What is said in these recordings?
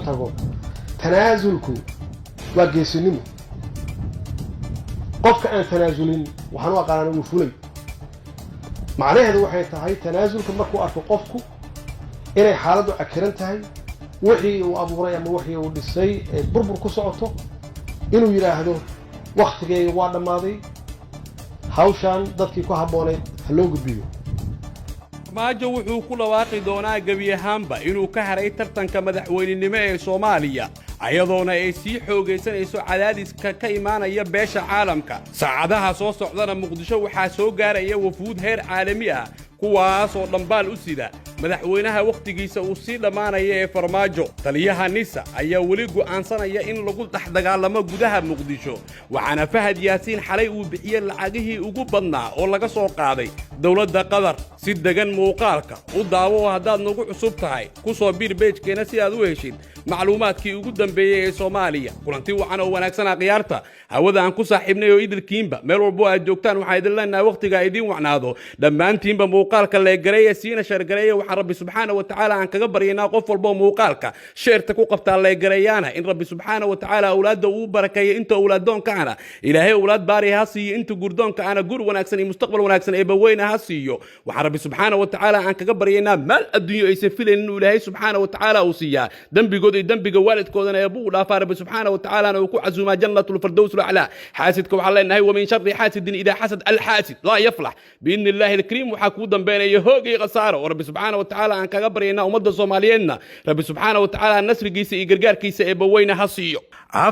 tago tanaasulku waa geesinimo qofka aan tanaasulin waxaan u aqaanaa inuu fulay macnaheedu waxay tahay tanaasulka markuu arko qofku inay xaaladdu cakiran tahay wixii uu abuuray ama wixii uu dhisay ee burbur ku socoto inuu yiraahdo waqtigeyga waa dhamaaday hawshan dadkii ku habooneed ha loo gudbiyo maajo wuxuu ku dhawaaqi doonaa gebi ahaanba inuu ka haray tartanka madaxweynenimo ee Soomaaliya ayadoona ay sii xoogaysanayso cadaadiska ka imaanaya beesha caalamka saacadaha soo socdana Muqdisho waxaa soo gaaraya wafuud heer caalami ah kuwaas oo dhambaal u sida madaxweynaha waqtigiisa uu sii dhamaanaya ee Farmaajo taliyaha Nisa ayaa wali go'aansanaya in lagu dagaalamo gudaha Muqdisho waxaana Fahad Yaasiin xalay uu bixiyay lacagihii ugu badnaa oo laga soo qaaday dawladda Qatar si degan muuqaalka u daawo hadaad nagu cusub tahay ku soo bir page-keena si aad u heshid macluumaadkii ugu dambeeyay ee Soomaaliya kulanti wacan oo wanaagsan qiyaarta hawada aan ku saaxiibnay oo idilkiinba meel walba aad joogtaan waxa idin leenahay waqtiga idin wacnaado dhammaantiinba muuqaalka la gareeyay siina shar gareeyay waxa Rabbi subhanahu wa ta'ala aan kaga baryeynaa qof walba muuqaalka sheerta ku qabtaa la gareeyana in Rabbi subhanahu wa ta'ala awlaadda uu barakeeyo inta awlaadoonka ana ilaahay awlaad baari ha siiyo inta gurdoonka ana gur wanaagsan iyo mustaqbal wanaagsan ee baweyna ha siiyo waxa Rabbi subhanahu wa ta'ala aan kaga baryeynaa mal adduunyo aysan filaynin inuu ilaahay subhanahu wa ta'ala uu siiyaa dambigood dambiga waalidkoodana ee buu dhaafaa Rabbi subhanahu wa ta'ala uu ku casuuma jannatul firdaws ala xaasidka waxa leenahay wa min sharri xaasidin ida xasad al xaasid la yaflah biin illahi al kareem waxa ku dambeynaya hoogay qasaaro Rabbi subhanahu wa ta'ala aan kaga baryeynaa ummadda Soomaaliyeedna Rabbi subhanahu wa ta'ala nasrigiisa iyo gargaarkiisa ee baweyna ha siiyo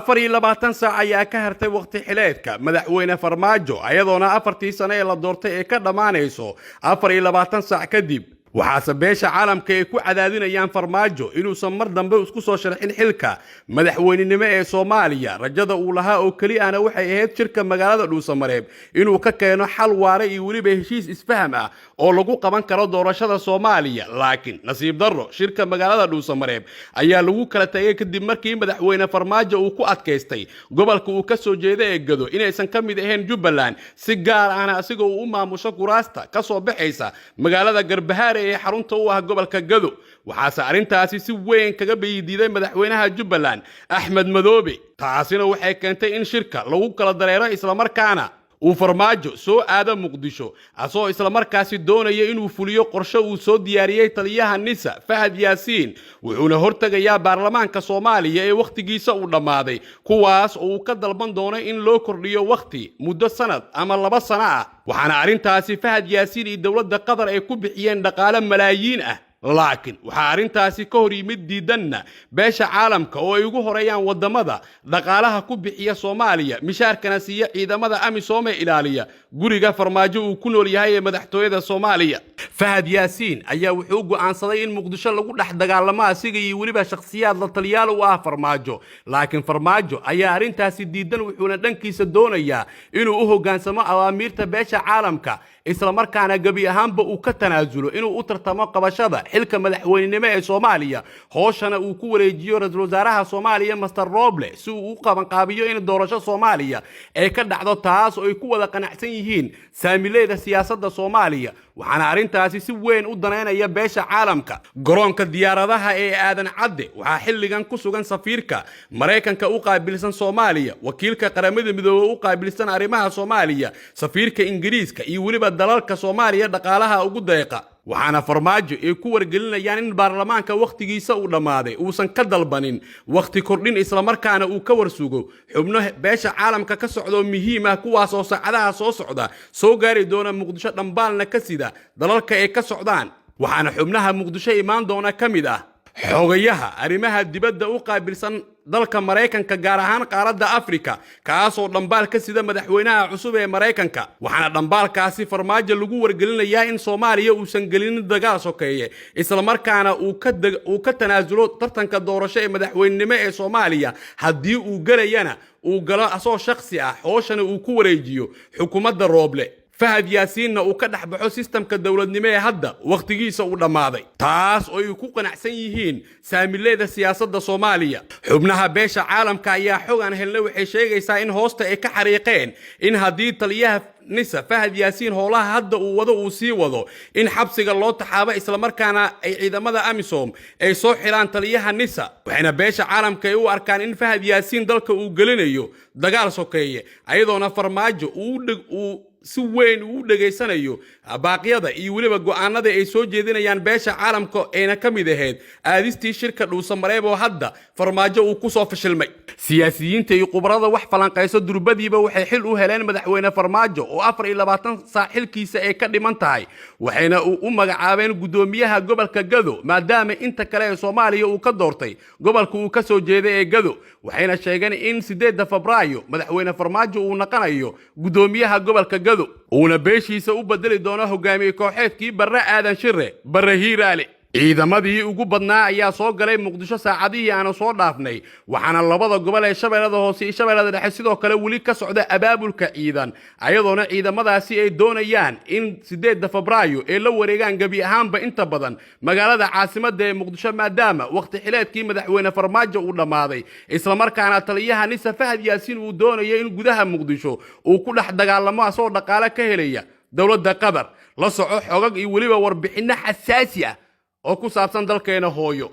24 saac ayaa ka hartay waqti xileedka madaxweyne Farmaajo ayadoona 4 sano ee la doortay ee ka dhamaanayso 24 saac kadib waxaase beesha caalamka ay ku cadaadinayaan Farmaajo inuusan mar dambe isku soo sharxin xilka madaxweynenimo ee Soomaaliya rajada uu lahaa oo kali ana waxay ahayd shirka magaalada Dhuusamareeb inuu ka keeno xal waara iyo waliba heshiis isfaham ah oo lagu qaban karo doorashada Soomaaliya laakiin nasiib darro shirka magaalada Dhuusamareeb ayaa lagu kala tagay kadib markii madaxweyne Farmaajo uu ku adkaystay gobolka uu ka soo jeeday ee Gado inaysan ka mid ahayn Jubbaland si gaar ah asigoo uu maamusho kuraasta ka soo baxaysa magaalada Garbahaare ee xarunta u ah gobolka Gado waxaase arintaasi si weyn kaga biyadiiday madaxweynaha Jubbaland Axmed Madoobe taasina waxay keentay in shirka lagu kala dareero isla markaana uu Farmaajo soo aado Muqdisho asoo isla markaasi doonaya inuu fuliyo qorshe uu soo diyaariyay taliyaha Nisa Fahad Yaasiin wuxuuna hortagayaa baarlamaanka Soomaaliya ee waqtigiisa uu dhamaaday kuwaas oo uu ka dalban doono in loo kordhiyo waqti muddo sanad ama 2 sano ah waxaana arintaasi Fahad Yaasiin iyo dawladda Qatar ay ku bixiyeen dhaqaale malaayiin ah laakiin waxa arintaasi ka hor yimid diidanna beesha caalamka oo ay ugu horeeyaan wadamada dhaqaalaha ku bixiya Soomaaliya mishaarkana siiya ciidamada AMISOM ee ilaaliya guriga Farmaajo uu ku nool yahay ee madaxtooyada Soomaaliya Fahad Yaasiin ayaa wuxuu go'aansaday in Muqdisho lagu dhex dagaalamo asiga iyo waliba shakhsiyaad la taliyaal u ah Farmaajo laakiin Farmaajo ayaa arintaasi diidan wuxuuna dhankiisa doonayaa inuu u hoggaansamo awaamiirta beesha caalamka isla markaana gabi ahaanba uu ka tanaasulo inuu u tartamo qabashada xilka madaxweynenimo ee Soomaaliya hooshana uu ku wareejiyo ra'iisul wasaaraha Soomaaliya Mr Roble si uu u qaban qaabiyo in doorasho Soomaaliya ay ka dhacdo taas oo ay ku wada qanacsan yihiin saamileeda siyaasadda Soomaaliya waxaana arintaasi si weyn u daneynaya beesha caalamka garoonka diyaaradaha ee aadan cadde waxa xilligan ku sugan safiirka Mareykanka u qaabilsan Soomaaliya wakiilka qaramada midoobay u qaabilsan arrimaha Soomaaliya safiirka Ingiriiska iyo waliba dalalka Soomaaliya dhaqaalaha ugu deeqa waxaana Farmaajo ay ku wargelinayaan in baarlamaanka waqtigiisa uu dhamaaday uusan ka dalbanin waqti kordhin isla markaana uu ka warsugo xubno beesha caalamka ka socdo muhiim ah kuwaas oo saacadaha soo socda soo gaari doona Muqdisho dhambaalna ka sida dalalka ay ka socdaan waxaana xubnaha Muqdisho imaan doona kamid ah xogayaha arrimaha dibadda u qaabilsan dalka Mareykanka gaar ahaan qaaradda Afrika kaas oo dhambaal ka sida madaxweynaha cusub ee Mareykanka waxaana dhambaalkaasi Farmaajo lagu wargelinayaa in Soomaaliya uusan gelin dagaal sokeeye isla markaana uu ka tanaasulo tartanka doorasho ee madaxweynenimo ee Soomaaliya haddii uu galayana uu galo asoo shakhsi ah hooshana uu ku wareejiyo xukuumadda Roble fahad yaasiinna uu ka dhex baxo sistamka dowladnimo ee hadda wakhtigiisa u dhammaaday taas oo ay ku qanacsan yihiin saamileeda siyaasadda Soomaaliya. xubnaha beesha caalamka ayaa xog aan helnay waxay sheegaysaa in hoosta ay ka xariiqeen in haddii taliyaha nisa fahad yaasiin howlaha hadda uu wado uu sii wado in xabsiga loo taxaabo isla markaana ay ciidamada amisom ay soo xiraan taliyaha nisa. waxayna beesha caalamka ay u arkaan in fahad yaasiin dalka uu gelinayo dagaal sokeeye ayadoona farmaajo uu si weyn u dhageysanayo baaqyada iyo waliba go'aanada ay soo jeedinayaan beesha caalamka ayna ka mid ahayd aadistii shirka dhuusamareeb oo hadda farmaajo uu ku soo fashilmay. siyaasiyiinta iyo khubarada wax falanqayso durbadiiba waxay xil u heleen madaxweyne farmaajo oo 24 saac xilkiisa ay ka dhiman tahay waxayna u magacaabeen gudoomiyaha gobolka Gado maadaama inta kale ee Soomaaliya uu ka doortay gobolka uu ka soo jeeday ee Gado. waxayna sheegeen in 8 Febraayo madaxweyne farmaajo uu naqanayo gudoomiyaha gobolka Gado uuna beeshiisa u bedeli doono hogaamiye kooxeedkii Barre Aadan Shire Barre Hiiraale. ciidamadii ugu badnaa ayaa soo galay Muqdisho saacadihii aan soo dhaafnay waxaana labada gobol ee Shabeellada Hoose iyo Shabeellada Dhexe sidoo kale wali ka socda abaabulka ciidan ayadoona ciidamadaasi ay doonayaan in 8 Febraayo ay la wareegaan gabi ahaanba inta badan magaalada caasimadda ee Muqdisho maadaama waqti xileedkii madaxweyne farmaajo uu dhamaaday isla markaana taliyaha nisa fahad yaasiin uu doonayo in gudaha Muqdisho uu ku dhex dagaalamo asoo dhaqaale ka helaya dawladda Qatar. la soco xogag iyo waliba warbixino xasaasi ah oo ku saabsan dalkeena hooyo.